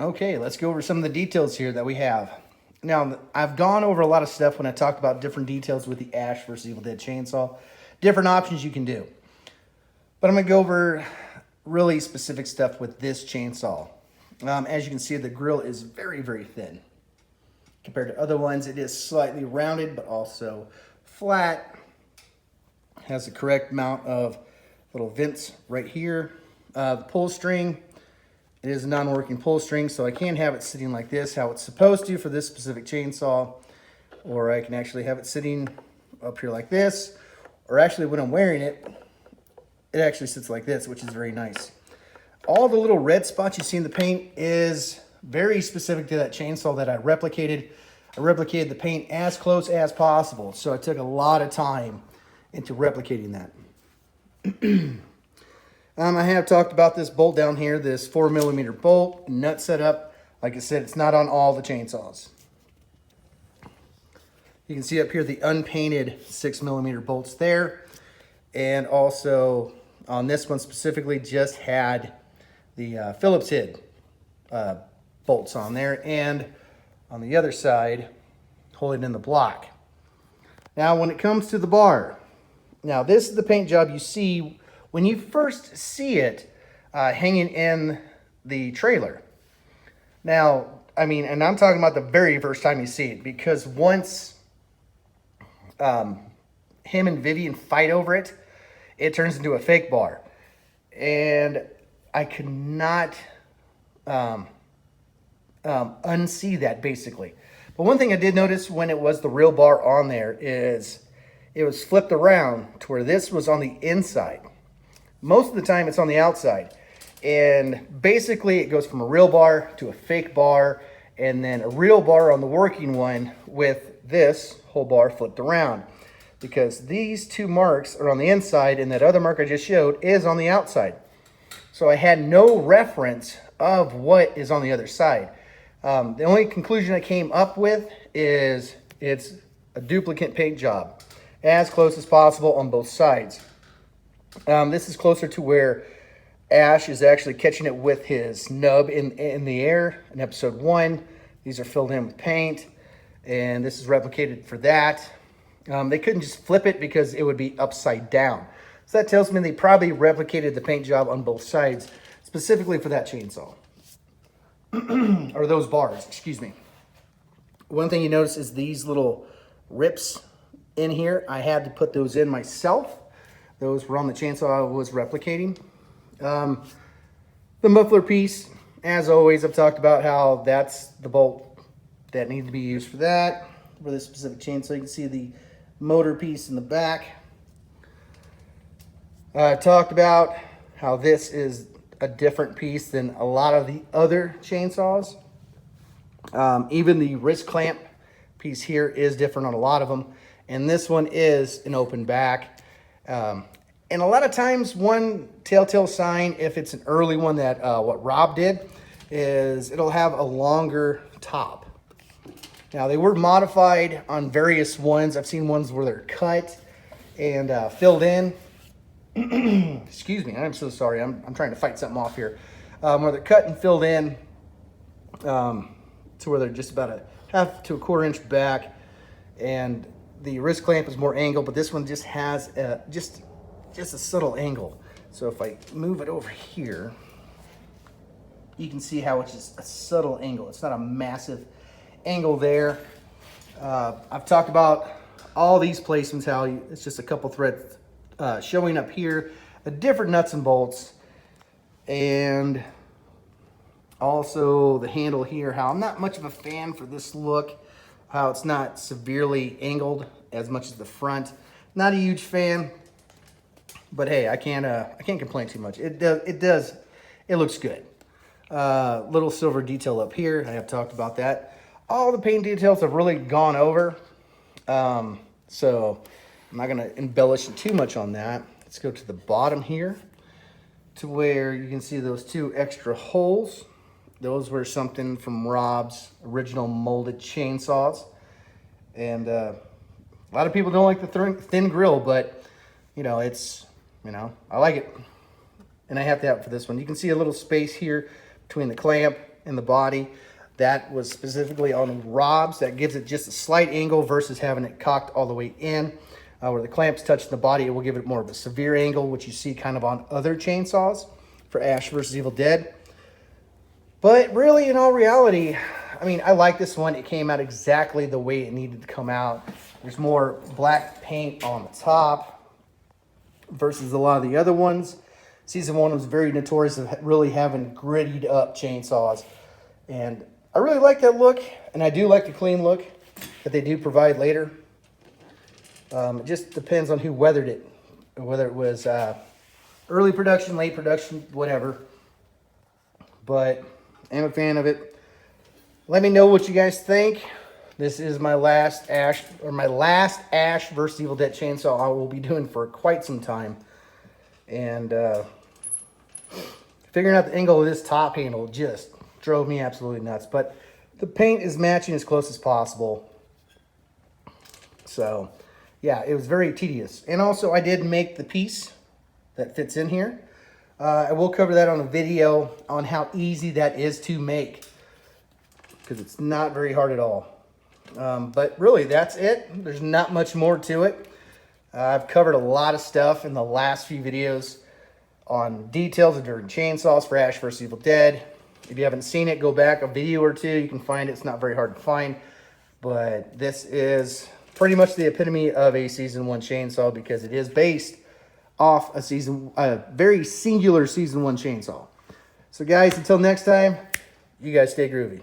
Okay, let's go over some of the details here that we have. Now, I've gone over a lot of stuff when I talked about different details with the Ash versus Evil Dead chainsaw, different options you can do. But I'm going to go over really specific stuff with this chainsaw. As you can see, the grill is very, very thin. Compared to other ones, it is slightly rounded, but also flat. Has the correct amount of little vents right here. The pull string, it is a non-working pull string, so I can have it sitting like this, how it's supposed to for this specific chainsaw, or I can actually have it sitting up here like this, or actually when I'm wearing it, it actually sits like this, which is very nice. All the little red spots you see in the paint is very specific to that chainsaw that I replicated. I replicated the paint as close as possible, so I took a lot of time into replicating that. I have talked about this bolt down here, this 4mm bolt, nut setup. Like I said, it's not on all the chainsaws. You can see up here the unpainted 6mm bolts there. And also on this one specifically just had the Phillips head bolts on there. And on the other side, holding in the block. Now when it comes to the bar, now this is the paint job you see when you first see it hanging in the trailer. Now, I mean, and I'm talking about the very first time you see it, because once him and Vivian fight over it, it turns into a fake bar. And I could not unsee that, basically. But one thing I did notice when it was the real bar on there is it was flipped around to where this was on the inside. Most of the time it's on the outside. And basically it goes from a real bar to a fake bar, and then a real bar on the working one with this whole bar flipped around. Because these two marks are on the inside and that other mark I just showed is on the outside. So I had no reference of what is on the other side. The only conclusion I came up with is it's a duplicate paint job, as close as possible on both sides. This is closer to where Ash is actually catching it with his nub in the air in episode 1. These are filled in with paint, and this is replicated for that. They couldn't just flip it because it would be upside down. So that tells me they probably replicated the paint job on both sides, specifically for that chainsaw. Or those bars, excuse me. One thing you notice is these little rips in here. I had to put those in myself. Those were on the chainsaw I was replicating. The muffler piece, as always, I've talked about how that's the bolt that needs to be used for that. For this specific chainsaw, you can see the motor piece in the back. I talked about how this is a different piece than a lot of the other chainsaws. Even the wrist clamp piece here is different on a lot of them. And this one is an open back. And a lot of times one telltale sign, if it's an early one that what Rob did, is it'll have a longer top. Now they were modified on various ones. I've seen ones where they're cut and filled in. Excuse me, I'm so sorry. I'm trying to fight something off here. Where they're cut and filled in to where they're just about a half to a quarter inch back, and the wrist clamp is more angled, but this one just has just a subtle angle. So if I move it over here, you can see how it's just a subtle angle. It's not a massive angle there. I've talked about all these placements, how it's just a couple threads showing up here, the different nuts and bolts, and also the handle here, how I'm not much of a fan for this look, how it's not severely angled as much as the front. Not a huge fan, but hey, I can't complain too much. It looks good. Little silver detail up here, I have talked about that. All the paint details have really gone over, so I'm not gonna embellish too much on that. Let's go to the bottom here to where you can see those two extra holes. Those were something from Rob's original molded chainsaws. And a lot of people don't like the thin grill, but you know, I like it. And I have to have it for this one. You can see a little space here between the clamp in the body. That was specifically on Rob's. That gives it just a slight angle versus having it cocked all the way in. Where the clamps touch the body, it will give it more of a severe angle, which you see kind of on other chainsaws for Ash vs. Evil Dead. But really, in all reality, I mean, I like this one. It came out exactly the way it needed to come out. There's more black paint on the top versus a lot of the other ones. Season 1 was very notorious of really having grittied up chainsaws. And I really like that look, and I do like the clean look that they do provide later. It just depends on who weathered it, whether it was early production, late production, whatever. But I'm a fan of it. Let me know what you guys think. This is my last Ash vs. Evil Dead chainsaw I will be doing for quite some time. And figuring out the angle of this top handle just drove me absolutely nuts. But the paint is matching as close as possible. So, yeah, it was very tedious. And also, I did make the piece that fits in here. I will cover that on a video on how easy that is to make, because it's not very hard at all. But really, that's it. There's not much more to it. I've covered a lot of stuff in the last few videos on details of different chainsaws for Ash vs. Evil Dead. If you haven't seen it, go back a video or two. You can find it. It's not very hard to find. But this is pretty much the epitome of a Season 1 chainsaw, because it is based off a very singular Season 1 chainsaw. So guys, until next time, you guys stay groovy.